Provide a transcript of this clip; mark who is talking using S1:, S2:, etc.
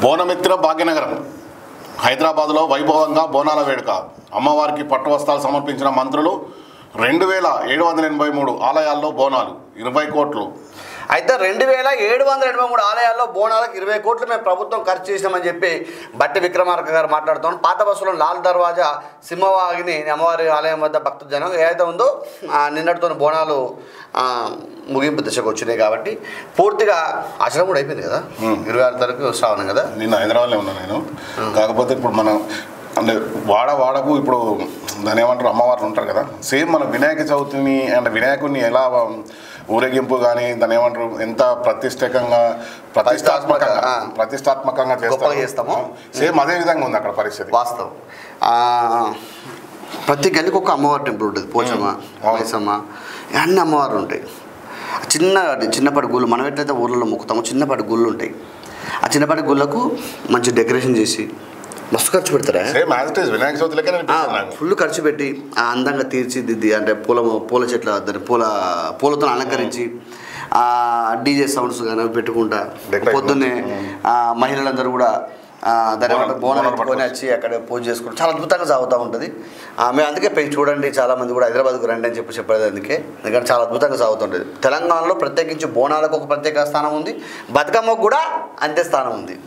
S1: బోనమిత్ర భాగ్యనగరం హైదరాబాద్లో వైభవంగా బోనాల వేడుక. అమ్మవారికి పట్టు వస్త్రాలు సమర్పించిన మంత్రులు. 2783 ఆలయాల్లో బోనాలు 20 కోట్లు.
S2: అయితే 2783 ఆలయాల్లో బోనాలకు 20 కోట్లు మేము ప్రభుత్వం ఖర్చు చేసామని చెప్పి బట్టి విక్రమార్క గారు మాట్లాడుతున్నాం. పాత బస్సులో లాల్ దర్వాజా సింహవాగిని అమ్మవారి ఆలయం వద్ద భక్త జనం ఏదైతే ఉందో నిన్నటితో బోనాలు ముగింపు దశకు వచ్చినాయి కాబట్టి పూర్తిగా ఆశ్రమం కూడా అయిపోయింది కదా. 26 తారీఖు శ్రావణం కదా.
S1: నిన్న హైదరాబాద్లో ఉన్నాను నేను. కాకపోతే ఇప్పుడు మనం అంటే వాడకు ఇప్పుడు దాని ఏమంటారు అమ్మవారు ఉంటారు కదా, సేమ్ మన వినాయక చవితిని అంటే వినాయకుడిని ఎలా ఊరేగింపు కానీ దాని ఏమంటారు ఎంత ప్రతిష్టాత్మకంగా చేస్తాము, సేమ్ అదే విధంగా ఉంది అక్కడ పరిస్థితి.
S2: వాస్తవం. ప్రతి గల్లికి ఒక అమ్మవారి టెంపుల్ ఉంటుంది. పోచమ్మ, మైసమ్మ, అన్ని అమ్మవారు ఉంటాయి. చిన్నపాటి గుళ్ళు మనం ఎట్లయితే ఊళ్ళలో మొక్కుతామో చిన్నపాటి గుళ్ళు ఉంటాయి. ఆ చిన్నపాటి గుళ్ళకు మంచి డెకరేషన్ చేసి మస్తు ఖర్చు పెడతారా,
S1: వినాయక చవితిలోకే
S2: ఫుల్ ఖర్చు పెట్టి అందంగా తీర్చిదిద్ది అంటే పూల చెట్ల దాన్ని పూలతో అలంకరించి డీజే సౌండ్స్ కానీ పెట్టుకుంటా పొద్దున్నే మహిళలందరూ కూడా దాని బోనం పెట్టుకొని వచ్చి అక్కడ పూజ చేసుకుంటాం. చాలా అద్భుతంగా సాగుతూ ఉంటుంది. మేము అందుకే పోయి చూడండి, చాలామంది కూడా హైదరాబాద్కు రండి అని చెప్పేది అందుకే. ఎందుకంటే చాలా అద్భుతంగా సాగుతుంటుంది. తెలంగాణలో ప్రత్యేకించి బోనాలకు ఒక ప్రత్యేక స్థానం ఉంది, బతుకమ్మకు కూడా అంతే స్థానం ఉంది.